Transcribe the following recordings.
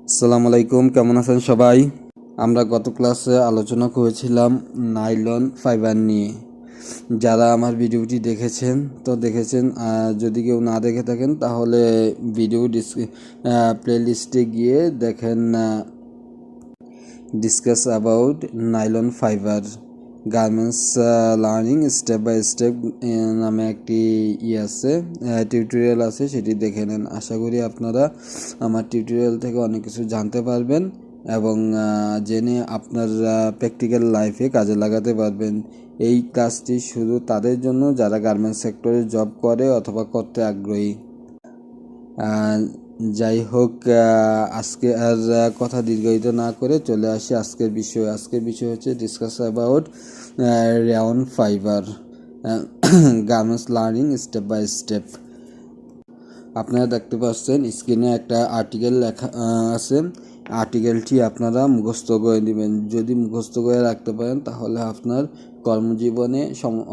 আসসালামু আলাইকুম, কেমন আছেন সবাই? আমরা গত ক্লাসে আলোচনা করেছিলাম নাইলন ফাইবার নিয়ে। যারা আমার ভিডিওটি দেখেছেন দেখেছেন, যদি কেউ না দেখে থাকেন তাহলে ভিডিও প্লেলিস্টে গিয়ে দেখেন। Discuss about nylon fibre garments learning step by step নামে একটি আছে, টিউটোরিয়াল আছে, সেটি দেখে নেন। আশা করি আপনারা আমার টিউটোরিয়াল থেকে অনেক কিছু জানতে পারবেন এবং জেনে আপনার প্র্যাকটিক্যাল লাইফে কাজে লাগাতে পারবেন। এই ক্লাসটি শুধু তাদের জন্য যারা গার্মেন্টস সেক্টরে জব করে অথবা করতে আগ্রহী। যাই হোক, আজকে আর কথা দীর্ঘায়িত না করে চলে আসি আজকের বিষয় হচ্ছে discuss about rayon fibre garments learning step by step. আপনারা দেখতে পাচ্ছেন স্ক্রিনে একটা আর্টিকেল লেখা আছে। আর্টিকেলটি আপনারা মুখস্থ করে নেবেন। যদি মুখস্থ করে রাখতে পারেন তাহলে আপনার কর্মজীবনে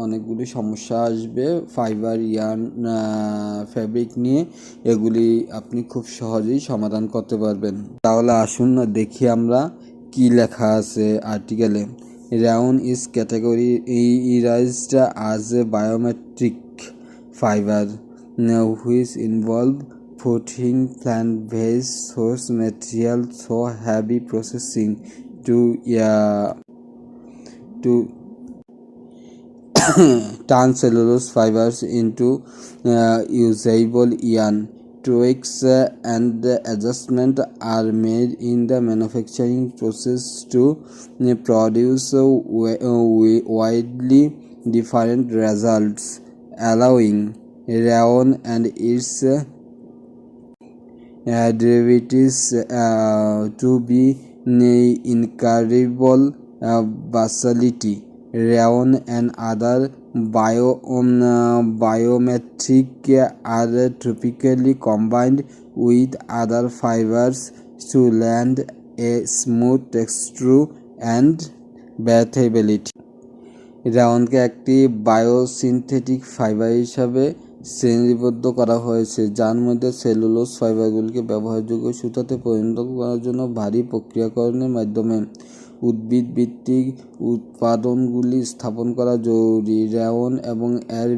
অনেকগুলি সমস্যা আসবে। ফাইবার, ইয়ার্ন, ফ্যাব্রিক নিয়ে এগুলি আপনি খুব সহজেই সমাধান করতে পারবেন। তাহলে আসুন না দেখি আমরা কি লেখা আছে আর্টিকেলে। Rayon is categorized as a biometric fiber which involve putting plant-based source material through heavy processing to turn cellulose fibers into usable yarn. Tweaks and adjustments are made in the manufacturing process to produce widely different results, allowing Rayon and its derivatives to be incredible versatility. Rayon and other biometric are typically combined with other fibers to land a smooth texture and breathability. রায়নকে একটি বায়োসিনথেটিক fibre হিসাবে শ্রেণীবদ্ধ করা হয়েছে, যার মধ্যে cellulose ফাইবারগুলিকে ব্যবহারযোগ্য সুতাতে পরিণত করার জন্য ভারী প্রক্রিয়াকরণের মাধ্যমে উদ্ভিদ ভিত্তিক উৎপাদনগুলি স্থাপন করা জরুরি। রায়ন এবং এর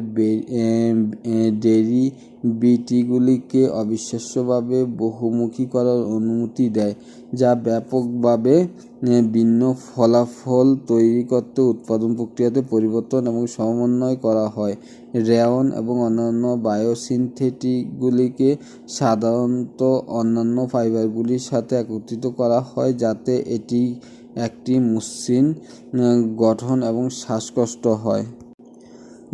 ডেরিভেটিভগুলিকে অবিশ্বাস্যভাবে বহুমুখী করার অনুমতি দেয়, যা ব্যাপকভাবে ভিন্ন ফলাফল তৈরি করতে উৎপাদন প্রক্রিয়াতে পরিবর্তন এবং সমন্বয় করা হয়। রায়ন এবং অন্যান্য বায়োসিনথেটিকগুলিকে সাধারণত অন্যান্য ফাইবারগুলির সাথে একত্রিত করা হয় যাতে এটি একটি মসৃণ গঠন এবং শ্বাসকষ্ট হয়।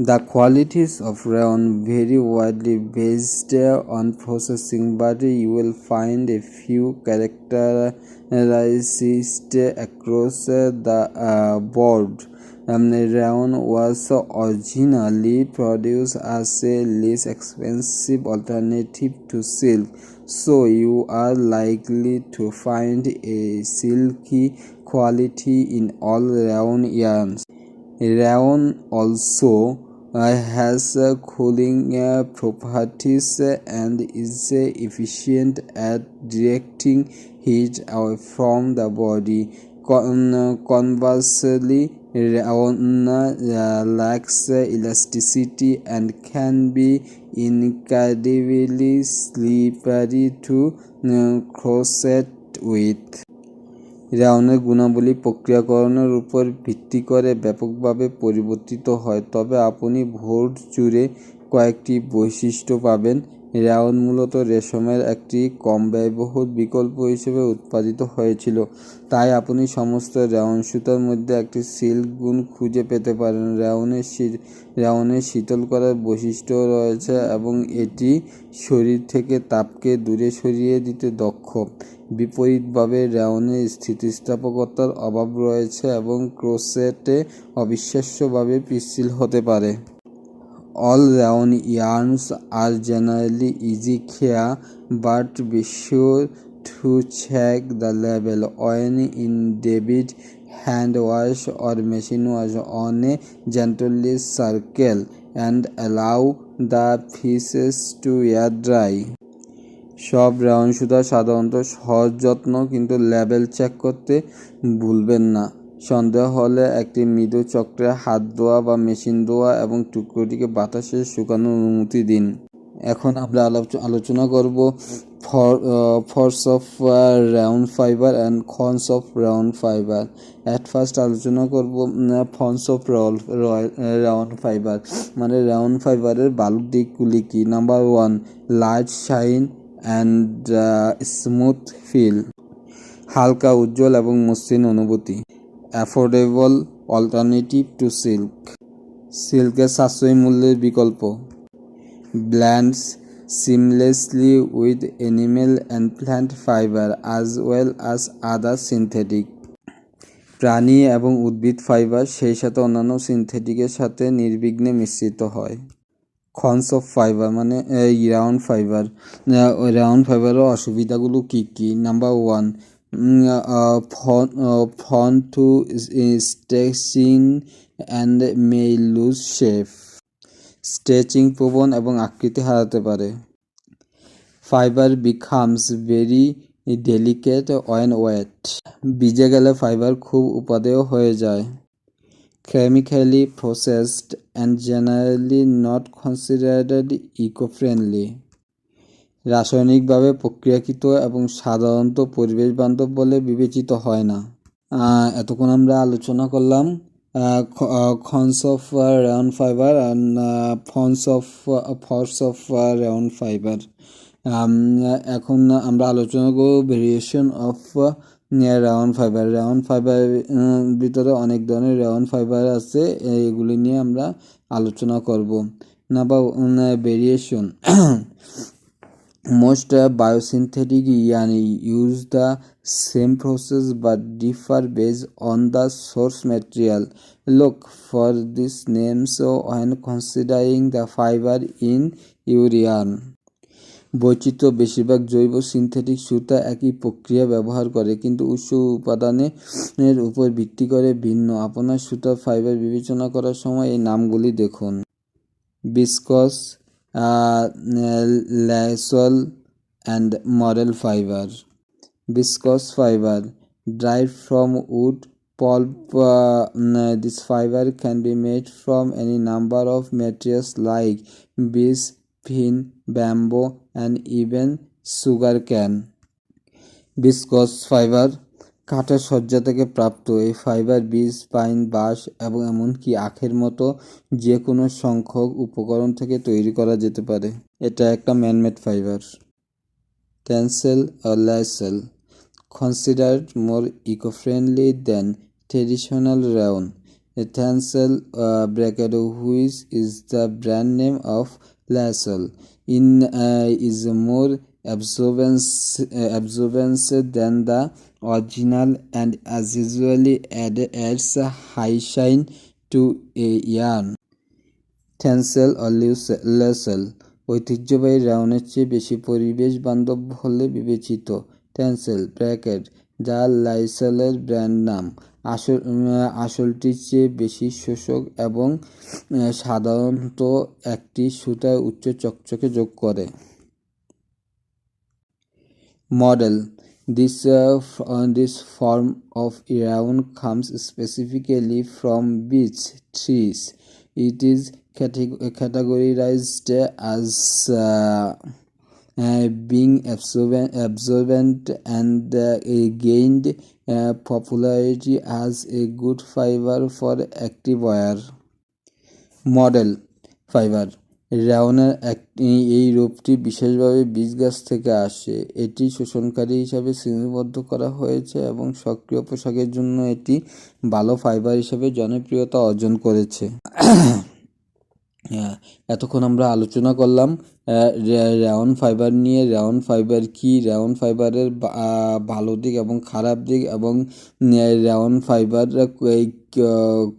The qualities of rayon vary widely based on processing, but you will find a few characteristics across the board. Rayon was originally produced as a less expensive alternative to silk, so you are likely to find a silky quality in all rayon yarns. Rayon also has cooling properties and is efficient at directing heat away from the body. Conversely, rayon lacks elasticity and can be incredibly slippery to crochet with. রায়নের গুণাবলী প্রক্রিয়াকরণের উপর ভিত্তি করে ব্যাপকভাবে পরিবর্তিত হয়, তবে আপনি বোর্ড জুড়ে কয়েকটি বৈশিষ্ট্য পাবেন। রায়ন মূলত রেশমের একটি কম ব্যয়বহুল বিকল্প হিসেবে উৎপাদিত হয়েছিল, তাই আপনি সমস্ত রায়ন সুতার মধ্যে একটি সিল্ক গুণ খুঁজে পেতে পারেন। রায়নের শীতল করার বৈশিষ্ট্য রয়েছে এবং এটি শরীর থেকে তাপকে দূরে সরিয়ে দিতে দক্ষ। বিপরীতভাবে রায়নের স্থিতিস্থাপকতার অভাব রয়েছে এবং ক্রোশেটে অবিশ্বাস্যভাবে পিচ্ছিল হতে পারে। All rayon yarns are generally easy care, but be sure to check the label when in debit, hand wash or machine wash on a gently circle and allow the pieces to air dry. সব রাউন সুতা সাধারণত সহজ যত্ন, কিন্তু label check করতে ভুলবেন না। সন্দেহ হলে একটি মৃদু চক্রে হাত ধোয়া বা মেশিন ধোয়া এবং টুকরোটিকে বাতাসে শুকানোর অনুমতি দিন। এখন আমরা আলোচনা করব pros of round fibre and cons of round fibre. At first আলোচনা করব ফর্স অফ রাউন্ড ফাইবার, মানে রাউন্ড ফাইবারের ভালো দিকগুলি কি। Number 1, light shine and smooth feel, হালকা উজ্জ্বল এবং মসৃণ অনুভূতি। অ্যাফোর্ডেবল অল্টারনেটিভ টু সিল্ক, সিল্কের সাশ্রয়ী মূল্যের বিকল্প। Blends seamlessly with animal and plant fiber as well as other synthetic, প্রাণী এবং উদ্ভিদ ফাইবার সেই সাথে অন্যান্য সিনথেটিকের সাথে নির্বিঘ্নে মিশ্রিত হয়। কনস অফ ফাইবার মানে রাউন্ড ফাইবার। রাউন্ড ফাইবারের অসুবিধাগুলো কি কি? Number 1, prone to stretching and may lose shape, stretching প্রবণ এবং আকৃতি হারাতে পারে। Fibre becomes very delicate when wet, ভিজে গেলে ফাইবার খুব উপাদেয় হয়ে যায়। Chemically processed and generally not considered eco friendly, রাসায়নিকভাবে প্রক্রিয়াকৃত এবং সাধারণত পরিবেশ বান্ধব বলে বিবেচিত হয় না। এতক্ষণ আমরা আলোচনা করলাম cons of round fibre and force of round fibre. এখন আমরা আলোচনা করব variation of round fibre. Round fibre ভিতরে অনেক ধরনের রাউন্ড ফাইবার আছে, এগুলি নিয়ে আমরা আলোচনা করব। Number variation, most biosynthetic yarn use the same process but differ based on the source material. Look for these names when considering the fiber in your yarn. বৈচিত্র্য, বেশিরভাগ জৈব সিনথেটিক সুতা একই প্রক্রিয়া ব্যবহার করে কিন্তু উৎস উপাদানের উপর ভিত্তি করে ভিন্ন। আপনার সুতার ফাইবার বিবেচনা করার সময় এই নামগুলি দেখুন: viscose, ল্যাসল and model fiber. Viscose fiber, derived from wood pulp. This fiber can be made from any number of materials like bees, pine, bamboo, and even sugarcane. Viscose fiber, কাঠের সজ্জা থেকে প্রাপ্ত। এই ফাইবার বীজ, পাইন, বাঁশ এবং এমনকি আখের মতো যে কোনো সংখ্যক উপকরণ থেকে তৈরি করা যেতে পারে। এটা একটা man-made fibre. Tencel or Lysol, considered more eco-friendly than traditional rayon. A Tencel bracket, which is the brand name of Lysol, is more absorbance than the original and as usually adds a high shine to a yarn. Tencel or Lysol ঐতিহ্যবাহী রাউনের চেয়ে বেশি পরিবেশ বান্ধব বলে বিবেচিত। Tencel bracket, যা লাইসলের brand নাম, আসলটির চেয়ে বেশি শোষক এবং সাধারণত একটি সুতায় উচ্চ চকচকে যোগ করে। Model, this form of rayon comes specifically from beech trees. It is categorized as being absorbent and gained popularity as a good fiber for active wear. Model fiber, রাউনের এই রূপটি বিশেষভাবে বীজ গাছ থেকে আসে। এটি শোষণকারী হিসাবে শ্রেণীবদ্ধ করা হয়েছে এবং সক্রিয় পোশাকের জন্য এটি ভালো ফাইবার হিসেবে জনপ্রিয়তা অর্জন করেছে। এতক্ষণ আমরা আলোচনা করলাম রাউন ফাইবার নিয়ে। রাউন ফাইবার কি, রাউন ফাইবারের ভালো দিক এবং খারাপ দিক, এবং রাউন ফাইবার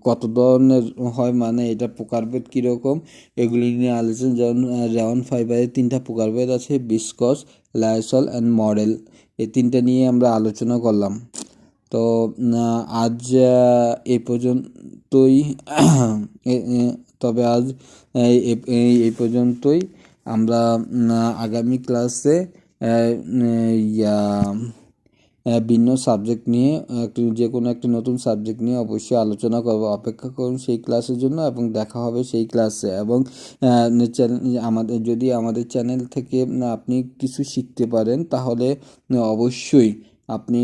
কত ধরনের হয়, মানে এটা প্রকারভেদ কীরকম, এগুলি নিয়ে আলোচনা। যেমন রাউন ফাইবারের 3টা প্রকারভেদ আছে: বিসকস, লাইসল অ্যান্ড মডেল। এই 3টা নিয়ে আমরা আলোচনা করলাম। তো আজ এই পর্যন্তই, তবে আজ এই পর্যন্তই। আমরা আগামী ক্লাসে ভিন্ন সাবজেক্ট নিয়ে যে কোনো একটা নতুন সাবজেক্ট নিয়ে অবশ্যই আলোচনা করব। অপেক্ষা করুন সেই ক্লাসের জন্য এবং দেখা হবে সেই ক্লাসে। এবং আমাদের চ্যানেল থেকে আপনি কিছু শিখতে পারেন তাহলে অবশ্যই আপনি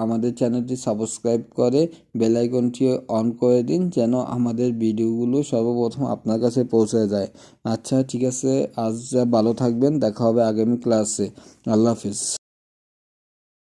আমাদের চ্যানেলটি সাবস্ক্রাইব করে বেল আইকনটি অন করে দিন, যেন আমাদের ভিডিওগুলো সর্বপ্রথম আপনার কাছে পৌঁছে যায়। আচ্ছা ঠিক আছে, আজ ভালো থাকবেন, দেখা হবে আগামী ক্লাসে। আল্লাহ হাফিজ।